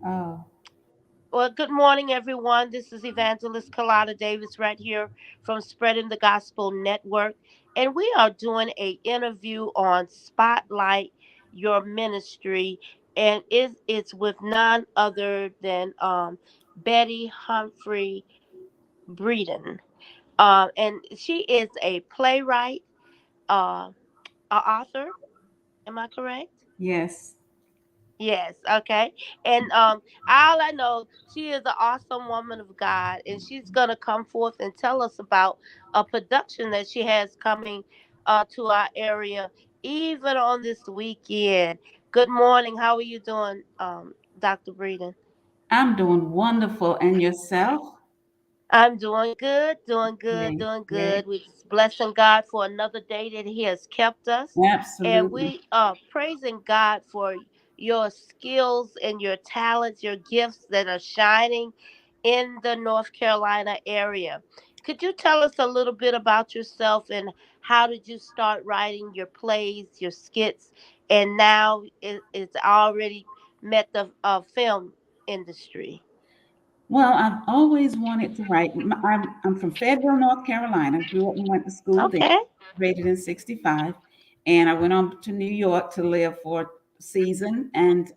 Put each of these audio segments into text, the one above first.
Oh, Well, good morning, everyone. This is Evangelist Kalada Davis right here from Spreading the Gospel Network. And we are doing a interview on Spotlight Your Ministry. And it's with none other than Betty Humphrey Breeden. And she is a playwright, uh, a author. Am I correct? yes. Yes, okay. And all I know, she is an awesome woman of God, and she's gonna come forth and tell us about a production that she has coming to our area, even on this weekend. Good morning. How are you doing, Dr. Breeden? I'm doing wonderful. And yourself? I'm doing good, doing good, Great, doing great. good. We're just blessing God for another day that He has kept us. And Absolutely. we are praising God for your skills and your talents, your gifts that are shining in the North Carolina area. Could you tell us a little bit about yourself and how did you start writing your plays, your skits, and now it's already met the film industry? Well, I've always wanted to write. I'm from Fayetteville, North Carolina. Grew up and went to school there. Okay. Graduated in '65, and I went on to New York to live for a season. And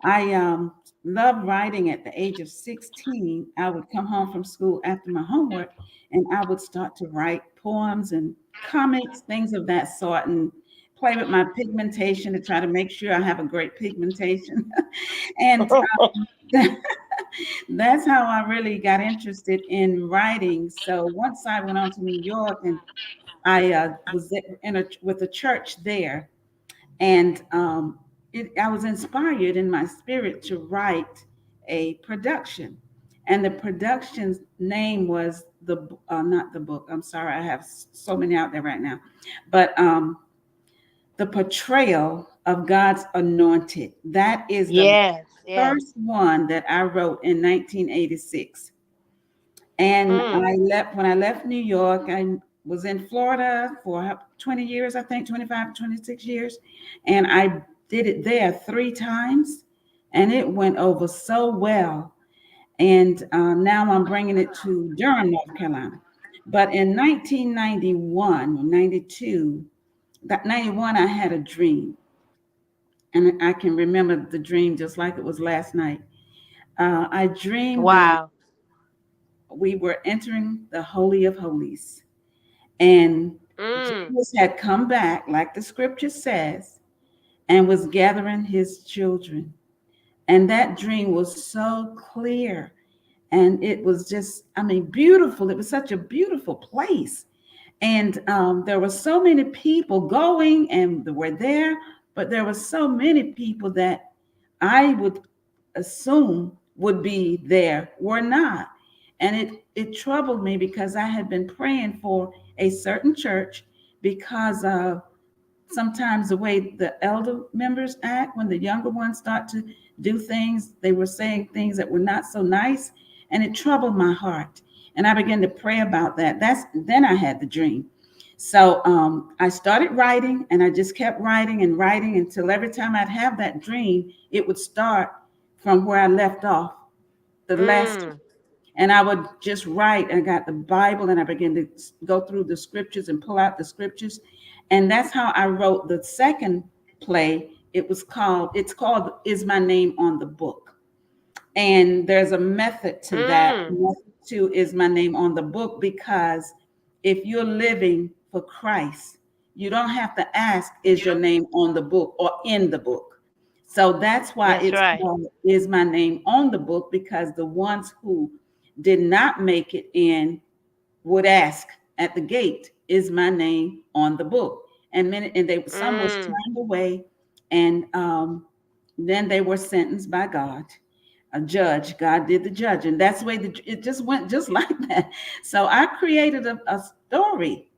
I loved writing at the age of 16. I would come home from school after my homework, and I would start to write poems and comics, things of that sort, and play with my pigmentation to try to make sure I have a great pigmentation. And that's how I really got interested in writing. So once I went on to New York, and I was with a church there, and I was inspired in my spirit to write a production, and the production's name was not the book. I'm sorry, I have so many out there right now, but the portrayal of God's anointed. That is the Yes, yes. first one that I wrote in 1986. And Mm. when I left New York, I was in Florida for 20 years, I think 25, 26 years. And I did it there 3 times, and it went over so well. And now I'm bringing it to Durham, North Carolina. But in 1991 or 92, that 91, I had a dream. And I can remember the dream just like it was last night. I dreamed that Wow. we were entering the Holy of Holies, and Mm. Jesus had come back, like the scripture says, and was gathering his children. And that dream was so clear. And it was just, I mean, beautiful. It was such a beautiful place. And there were so many people going and they were there, but there were so many people that I would assume would be there were not. And it troubled me because I had been praying for a certain church because of sometimes the way the elder members act when the younger ones start to do things, they were saying things that were not so nice, and it troubled my heart. And I began to pray about that. That's then I had the dream. So I started writing, and I just kept writing and writing until every time I'd have that dream, it would start from where I left off the last time. Mm. And I would just write. And I got the Bible, and I began to go through the scriptures and pull out the scriptures. And that's how I wrote the second play. It's called Is My Name on the Book? And there's a method to that. Mm. Method to Is My Name on the Book, because if you're living for Christ, you don't have to ask, is your name on the book or in the book? So that's why That's it's right. called Is My Name on the Book, because the ones who did not make it in would ask at the gate, is my name on the book? And some was Mm. turned away, and then they were sentenced by God, a judge. God did the judge, and that's the way it just went just like that. So I created a story,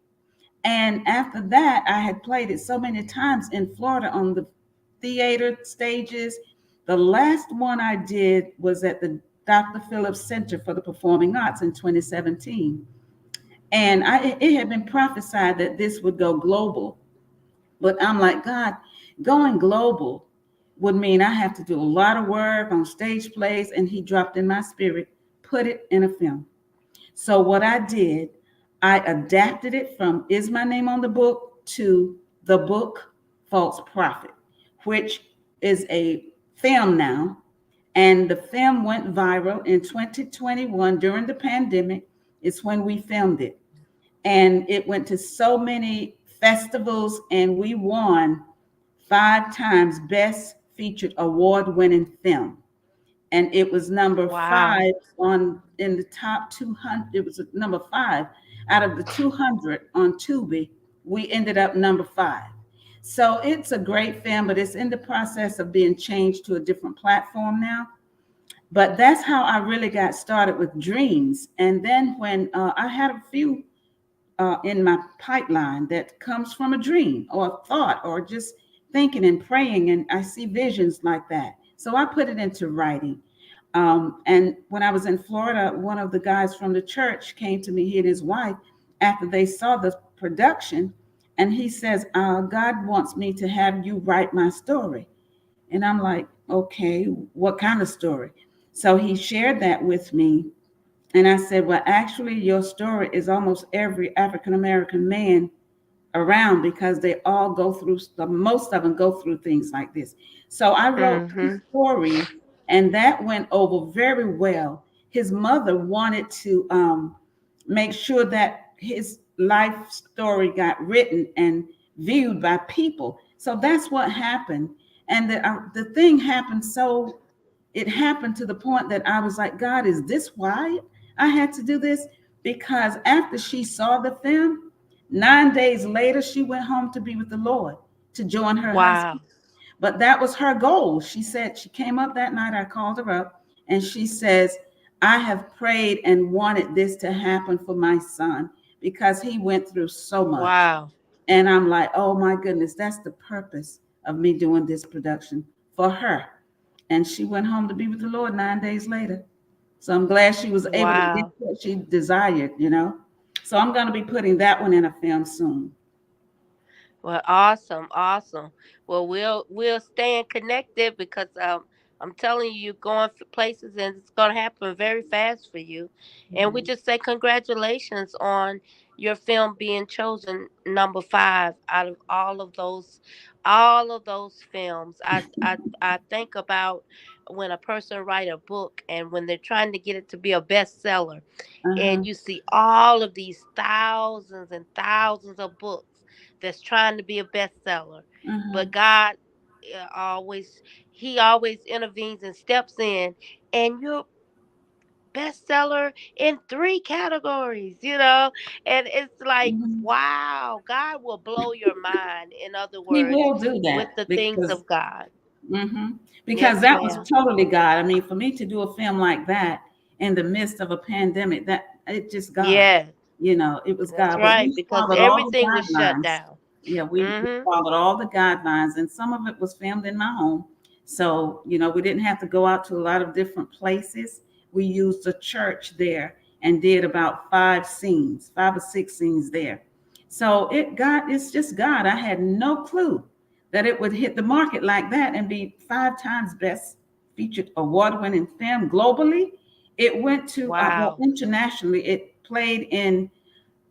and after that, I had played it so many times in Florida on the theater stages. The last one I did was at the Dr. Phillips Center for the Performing Arts in 2017. And it had been prophesied that this would go global. But I'm like, God, going global, would mean I have to do a lot of work on stage plays, and he dropped in my spirit, put it in a film. So what I did, I adapted it from Is My Name on the Book to the book False Prophet, which is a film now. And the film went viral in 2021 during the pandemic. It's when we filmed it. And it went to so many festivals, and we won 5 times Best Featured Award winning film. And it was number Wow. 5 on in the top 200. It was number 5 out of the 200 on Tubi. We ended up number 5. So it's a great film, but it's in the process of being changed to a different platform now. But that's how I really got started with dreams. And then when I had a few in my pipeline that comes from a dream or a thought or just thinking and praying, and I see visions like that. So I put it into writing. And when I was in Florida, one of the guys from the church came to me, he and his wife, after they saw the production, and he says, God wants me to have you write my story. And I'm like, okay, what kind of story? So he shared that with me. And I said, well, actually, your story is almost every African American man around, because they all go through, most of them go through things like this. So I wrote his Mhm. story, and that went over very well. His mother wanted to make sure that his life story got written and viewed by people. So that's what happened. And the thing happened, so it happened to the point that I was like, God, is this why I had to do this? Because after she saw the film, 9 days later, she went home to be with the Lord, to join her husband. Wow. But that was her goal. She said, she came up that night, I called her up, and she says, I have prayed and wanted this to happen for my son because he went through so much. Wow. And I'm like, oh my goodness, that's the purpose of me doing this production for her. And she went home to be with the Lord 9 days later. So I'm glad she was able to get Wow. what she desired. So I'm going to be putting that one in a film soon. Well, awesome, awesome. Well, we'll stay connected because I'm telling you, you're going for places and it's gonna happen very fast for you. And we just say congratulations on your film being chosen number 5 out of all of those films. I think about when a person write a book and when they're trying to get it to be a bestseller, Uh-huh. and you see all of these thousands and thousands of books that's trying to be a bestseller, Uh-huh. but God always he always intervenes and steps in, and you're bestseller in 3 categories. And it's like, Mhm. wow, God will blow your mind, in other He words, will do with that the things because of God. hmm because Yes, that was ma'am. totally God. I mean, for me to do a film like that in the midst of a pandemic, that it just God. Yes, It was that's God. But right, we because followed all the everything was shut guidelines. down. Yeah, we Mm-hmm. followed all the guidelines, and some of it was filmed in my home. So, we didn't have to go out to a lot of different places. We used a church there and did about 5 scenes, 5 or 6 scenes there. So it's just God. I had no clue that it would hit the market like that and be 5 times best featured award winning film globally. It went to, well, Wow. internationally, it played in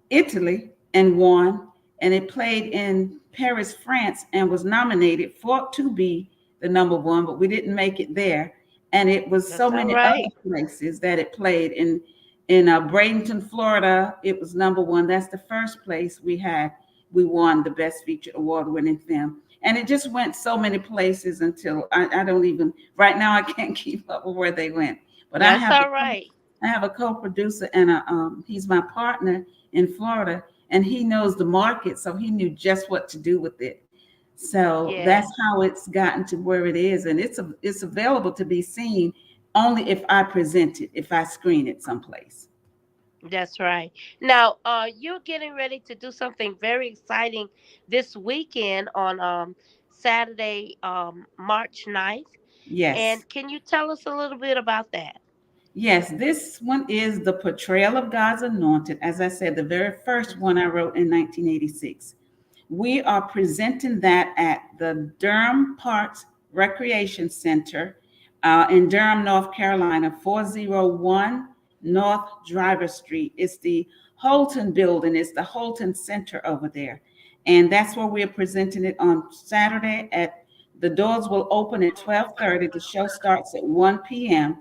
Italy and won, and it played in Paris, France, and was nominated for to be the number one, but we didn't make it there. And it was so That's all many other right. places that it played in Bradenton, Florida. It was number one. That's the first place we had. We won the best feature award-winning film, and it just went so many places until I don't even right now I can't keep up with where they went. But I That's have all right. I have a co-producer, and he's my partner in Florida, and he knows the market, so he knew just what to do with it. So that's Yes. how it's gotten to where it is, and it's available to be seen only if I present it, if I screen it someplace. That's right. Now, you're getting ready to do something very exciting this weekend on Saturday, March 9th. Yes, And can you tell us a little bit about that? yes, this one is the portrayal of God's anointed. As I said, the very first one I wrote in 1986. We are presenting that at the Durham Parks Recreation Center in Durham, North Carolina, 401 North Driver Street. It's the Holton building, it's the Holton Center over there. And that's where we're presenting it on Saturday at the doors will open at 12:30. The show starts at 1 p.m.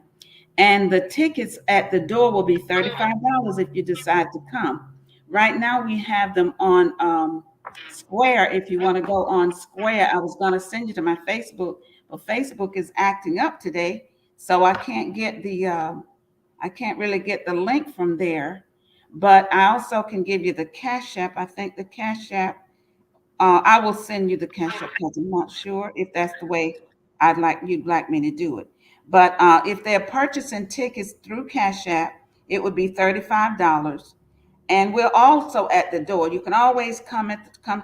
And the tickets at the door will be $35 if you decide to come. Right now, we have them on Square. If you want to go on Square, I was going to send you to my Facebook, but Facebook is acting up today, so I can't really get the link from there. But I also can give you the Cash App. I think the Cash App. I will send you the Cash App because I'm not sure if that's the way you'd like me to do it. But if they're purchasing tickets through Cash App, it would be $35. And we're also at the door. You can always come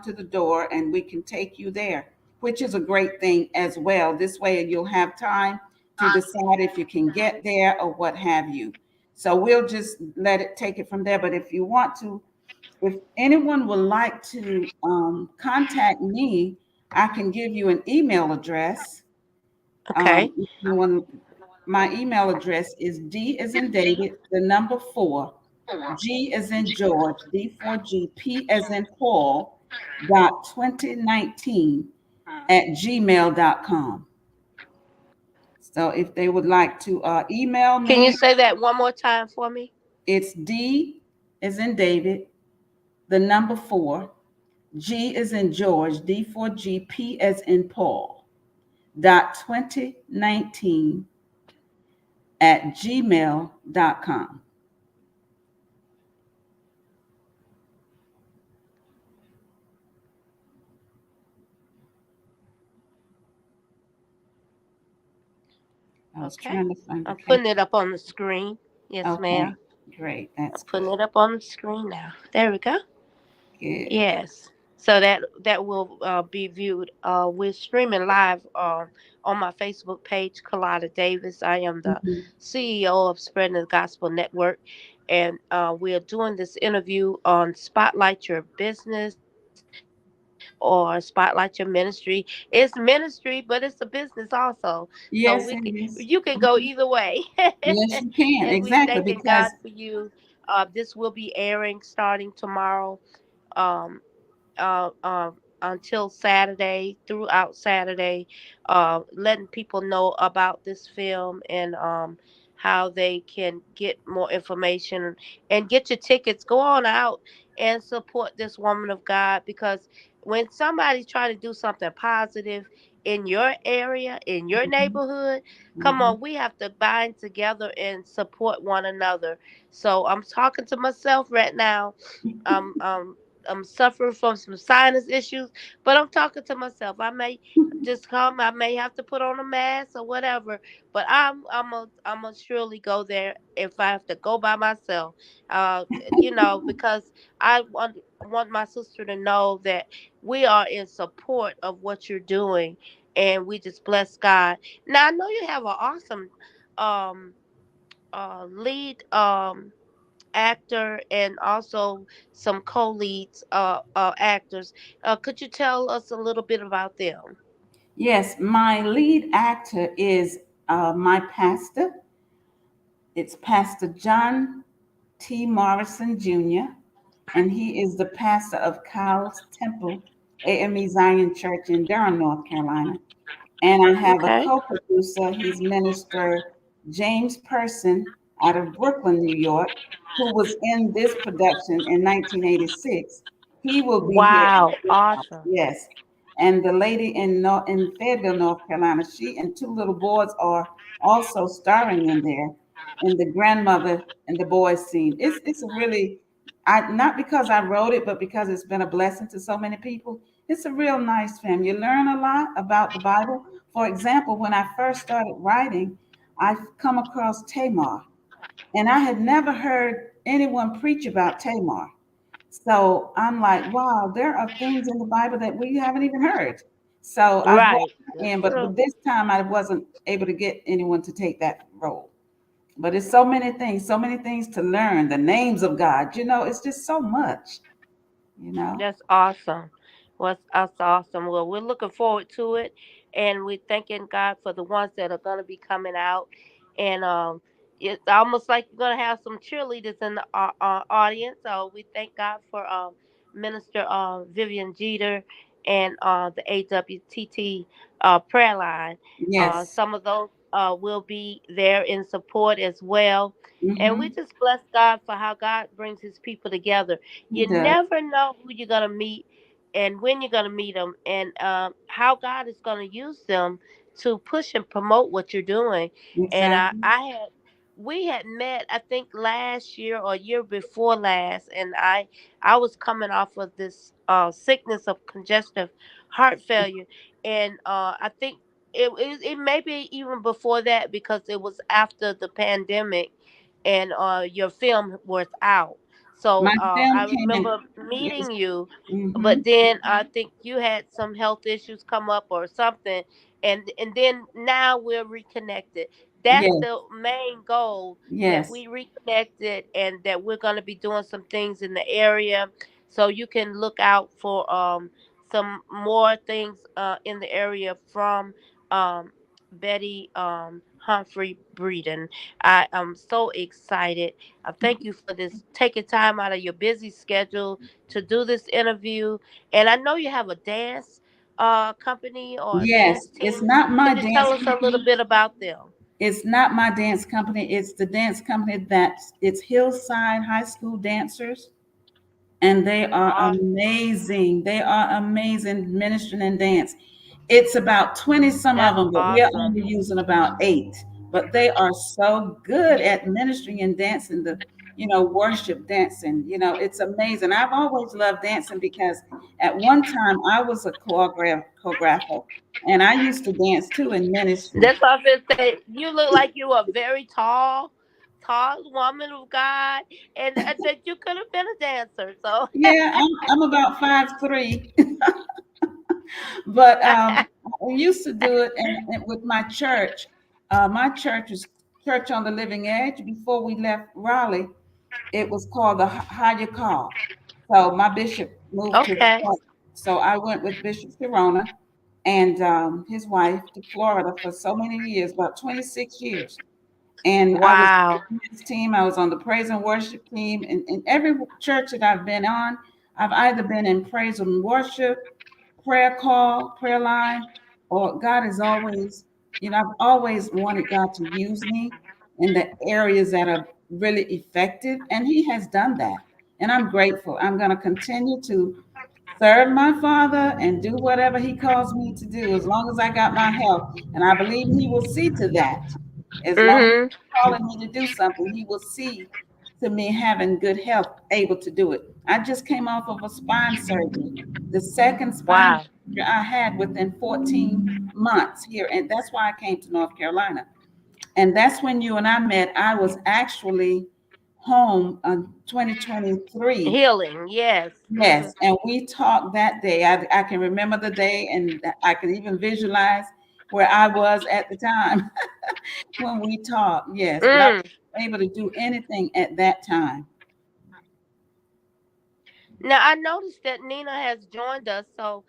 to the door, and we can take you there, which is a great thing as well. This way, you'll have time to decide if you can get there or what have you. So we'll just let it take it from there. But if you want to, if anyone would like to contact me, I can give you an email address. Okay. If anyone, my email address is D as in David, the number four, G as in George, D for G, P as in Paul, dot 2019 at gmail.com. So if they would like to email Can you me, say that one more time for me? it's D as in David, the number four, G as in George, D for G, P as in Paul, dot 2019 at gmail.com. I was Okay. trying to find the I'm putting it caption. up on the screen. Yes, Okay, ma'am. great. I'm That's putting good. it up on the screen now. There we go. Good. Yes. So that will be viewed. We're streaming live on my Facebook page, Kalada Davis. I am the Mhm. CEO of Spreading the Gospel Network, and we are doing this interview on Spotlight Your Business or Spotlight Your Ministry. It's ministry, but it's a business also. So Yes, it you can is. go either Mhm. way. Yes, you And can. we Exactly. thanking God Because, for you. This will be airing starting tomorrow. Um, until Saturday, throughout Saturday, letting people know about this film and how they can get more information and get your tickets. Go on out and support this woman of God, because when somebody's trying to do something positive in your area, in your mhm, neighborhood, come mhm. on, we have to bind together and support one another. So I'm talking to myself right now. Um, um, I'm suffering from some sinus issues, but I'm talking to myself. I may just come. I may have to put on a mask or whatever, but I'm a surely go there if I have to go by myself. Uh, because I want my sister to know that we are in support of what you're doing, and we just bless God. Now I know you have an awesome um lead actor and also some co-leads actors. Could you tell us a little bit about them? Yes, my lead actor is my pastor. It's Pastor John T. Morrison Jr., and he is the pastor of Cowles Temple AME Zion Church in Durham, North Carolina. And I have a Okay. co-producer. He's Minister James Person out of Brooklyn, New York, who was in this production in 1986. He will be here at Wow, Christmas. awesome. Yes. And the lady in Fayetteville, North Carolina, she and two little boys are also starring in there in the grandmother and the boys scene. It's a really, I not because I wrote it, but because it's been a blessing to so many people. It's a real nice film. You learn a lot about the Bible. For example, when I first started writing, I come across Tamar, and I had never heard anyone preach about Tamar. So I'm like, wow, there are things in the Bible that we haven't even heard. So I brought Right, her that's in, but true. this time I wasn't able to get anyone to take that role. But it's so many things to learn, the names of God, it's just so much, you know. That's awesome. Well, that's awesome. Well, we're looking forward to it. and we're thanking God for the ones that are going to be coming out. And it's almost like you're going to have some cheerleaders in the audience. So we thank God for Minister Vivian Jeter and the AWTT prayer line. Yes. Some of those will be there in support as well. And we Mm-hmm. just bless God for how God brings his people together. He You does. never know who you're going to meet and when you're going to meet them, and how God is going to use them to push and promote what you're doing. And Exactly. we had met, I think, last year or year before last, and I was coming off of this sickness of congestive heart failure, and I think it may be even before that because it was after the pandemic, and your film was out. So My film I came in. remember Yes. meeting you, Mm-hmm. but then I think you had some health issues come up or something, and then now we're reconnected. That's Yes. the main goal, that Yes. we reconnected and that we're going to be doing some things in the area. So you can look out for some more things in the area from um, Betty Humphrey Breeden. I am so excited. I thank you for this, taking time out of your busy schedule to do this interview. And I know you have a dance company or a dance Yes. It's team. not my Can you dance tell us a little company. bit about them? It's not my dance company. It's the dance company that it's Hillside High School Dancers, and they are amazing. They are amazing ministering and dance. It's about 20 some of That's them, but we are awesome. only using about 8. But they are so good at ministering and dancing, the worship dancing. It's amazing. I've always loved dancing because at one time I was a choreographer, and I used to dance too in ministry. That's what I feel say. You look like you are very tall woman of God, and that you could have been a dancer. So, Yeah, I'm about 5'3". But I used to do it, and with my church. My church is Church on the Living Edge. Before we left Raleigh, it was called the Higher Call. So my bishop moved to okay, Florida. So I went with Bishop Sharona and his wife to Florida for so many years, about 26 years. And I was wow. on his team. I was on the praise and worship team. And in every church that I've been on, I've either been in praise and worship, prayer call, prayer line, or God is always, I've always wanted God to use me in the areas that are really effective. And He has done that. And I'm grateful. I'm going to continue to serve my Father and do whatever He calls me to do as long as I got my health. And I believe He will see to that. As long as Mhm. He's calling me to do something, He will see to me having good health, able to do it. I just came off of a spine surgery, the second spine Wow. surgery I had within 14 months here. And that's why I came to North Carolina. And that's when you and I met. I was actually home in 2023. Healing. Yes. Yes, Mhm. and we talked that day. I can remember the day, and I can even visualize where I was at the time when we talked. Yes, but I Mm. was able to do anything at that time. Now I noticed that Nina has joined us. So,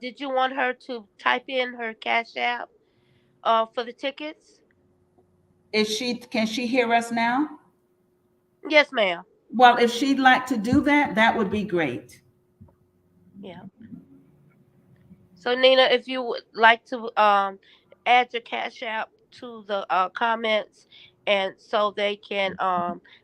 did you want her to type in her cash app for the tickets? Can she hear us now? Yes, ma'am. Well, if she'd like to do that, that would be great. Yeah. So Nina, if you would like to add your cash app to the comments, and so they can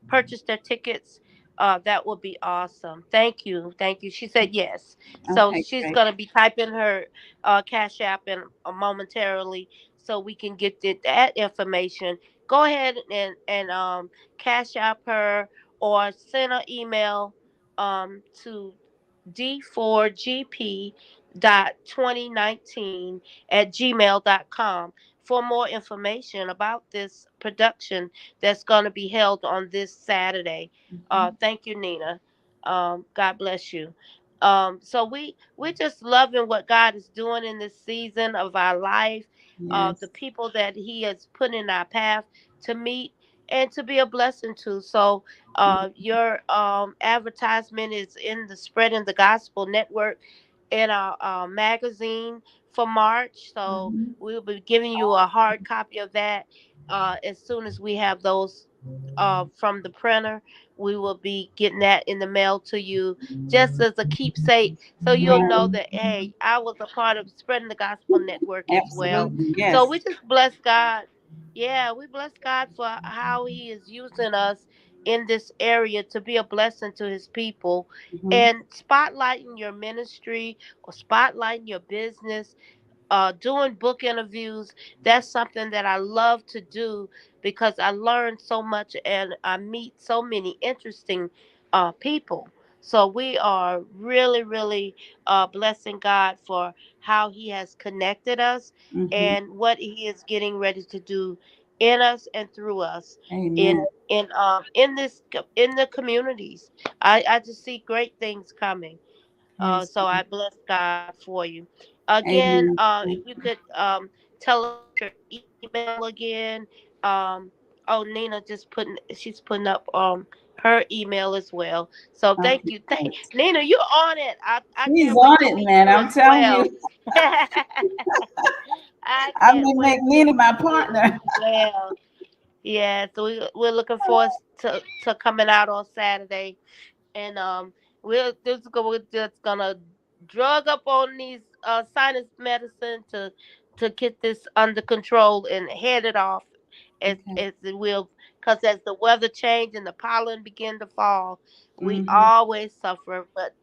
purchase their tickets, that would be awesome. Thank you, thank you. She said yes, so Okay, she's great. gonna be typing her cash app in momentarily, so we can get that information. Go ahead and cash app her or send an email to d4gp.2019 at gmail.com for more information about this production that's going to be held on this Saturday. Mhm. Thank you, Nina. God bless you. So we're just loving what God is doing in this season of our life, the Yes, people that He has put in our path to meet and to be a blessing to. So your advertisement is in the Spreading the Gospel Network in our magazine for March. So Mhm. we'll be giving you a hard copy of that as soon as we have those from the printer. We will be getting that in the mail to you just as a keepsake, so you'll know Right. that hey, I was a part of spreading the gospel network as well. Absolutely. So Yes. we just bless God. Yeah, we bless God for how He is using us in this area to be a blessing to His people Mhm. and spotlighting your ministry or spotlighting your business, doing book interviews. That's something that I love to do because I learn so much and I meet so many interesting people. So we are really, really blessing God for how He has connected us Mhm. and what He is getting ready to do in us and through us Amen. in the communities. I just see great things coming. Praise So I God. bless God for you. Again, Amen. if you could tell us your email again. Um, oh, Nina just she's putting up her email as well. So thank Okay. you, thank Nina. You're on it. I She's can't wait on to it, meet man. you I'm as telling you. well. I I may can't make wait to Nina my meet you partner. as well. Yeah, so we're looking forward to coming out on Saturday, and we're just gonna drug up on these sinus medicine to get this under control and head it off Okay. as it will, because as the weather change and the pollen begin to fall, we Mhm. always suffer, but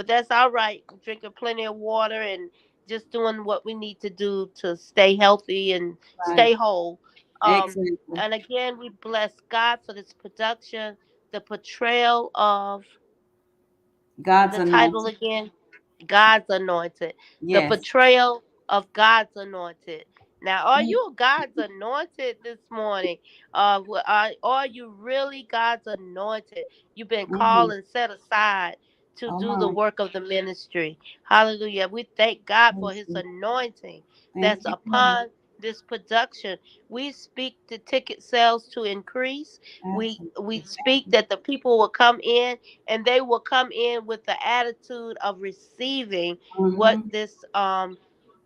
that's all right. Drinking plenty of water and just doing what we need to do to stay healthy and Right. stay whole. um Exactly. and again, we bless God for this production, the portrayal of God's the title anointed. again, God's anointed. The Yes. portrayal of God's anointed. Now, are Mm, you God's anointed this morning? Are you really God's anointed? You've been called mhm. and set aside to Oh do the my. work of the ministry. Hallelujah. We thank God for Praise his God. anointing that's Thank you, God. upon this production. We speak the ticket sales to increase. We Absolutely. speak that the people will come in and they will come in with the attitude of receiving what Mhm. this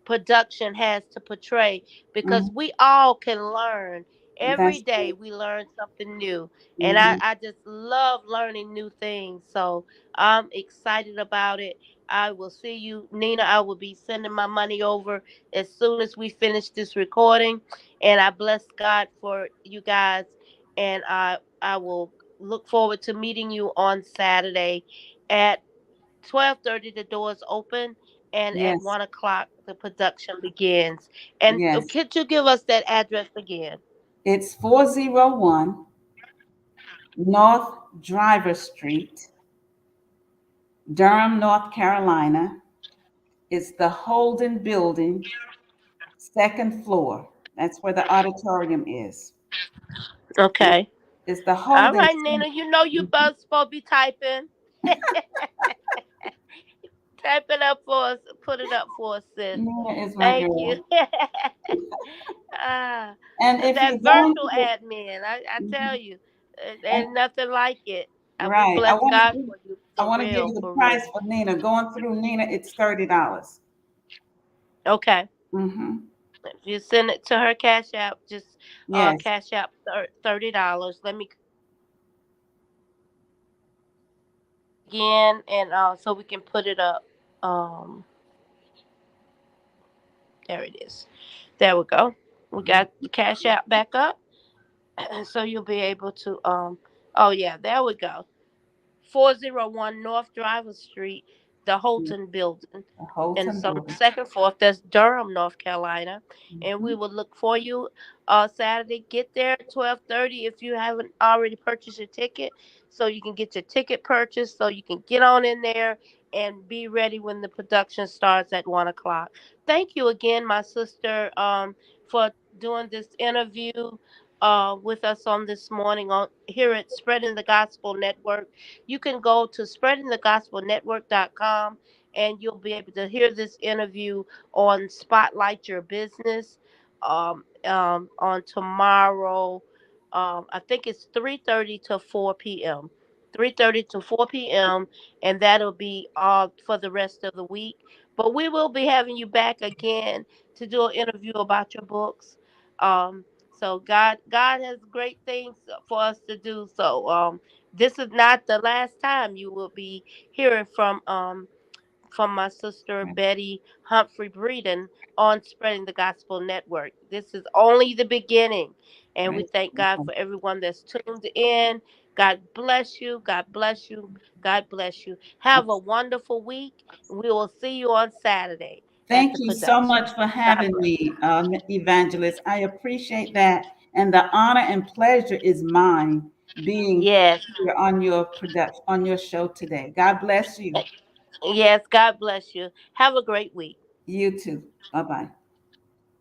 production has to portray, because Mhm. we all can learn every That's day. right. We learn something new, and Mhm. I just love learning new things, so I'm excited about it. I will see you, Nina. I will be sending my money over as soon as we finish this recording, and I bless God for you guys, and I will look forward to meeting you on Saturday at 12:30. The doors open, and at Yes. 1 o'clock the production begins. And Yes. could you give us that address again? It's 401 North Driver Street, Durham, North Carolina. It's the Holden Building, second floor. That's where the auditorium is. It- Okay. It's the All Holden right, Nina. Center. You know you Mhm. both supposed to be typing. Type it up for us. Put it up for us, sis. Nina is my Thank you. girl. ah, And if you're that going virtual to admin, I tell the, you, and ain't nothing like it. We right, bless God for you, I for want to give real, you the for real. price for Nina. Going through Nina, it's $30. Okay. Mm-hmm. If you send it to her Cash App, just Yes, Cash App $30. Let me again, and so we can put it up. Um, there it is. There we go. We got the Cash App back up, so you'll be able to. Oh yeah, there we go. 401 North Driver Street, the yes, Holton Building. the And Holton so Building. second, fourth, that's Durham, North Carolina. And we Mm-hmm. will look for you Saturday. Get there at 12:30 if you haven't already purchased your ticket, so you can get your ticket purchased, so you can get on in there and be ready when the production starts at 1 o'clock. Thank you again, my sister, for doing this interview with us on this morning on here at Spreading the Gospel Network. You can go to spreadingthegospelnetwork.com and you'll be able to hear this interview on Spotlight Your Business on tomorrow. I think it's 3:30 to 4 p.m. 3:30 to 4 p.m. and that'll be all for the rest of the week. But we will be having you back again to do an interview about your books. So God has great things for us to do. So this is not the last time you will be hearing from my sister Betty Humphrey Breeden on Spreading the Gospel Network. This is only the beginning. And we Praise thank God God. for everyone that's tuned in. God bless you. God bless you. God bless you. Have a wonderful week. We will see you on Saturday at Thank the you so production. much for God having bless. me, Evangelist. I appreciate that. And the honor and pleasure is mine being Yes. here on your production, on your show today. God bless you. Yes. God bless you. Have a great week. You too. Bye bye.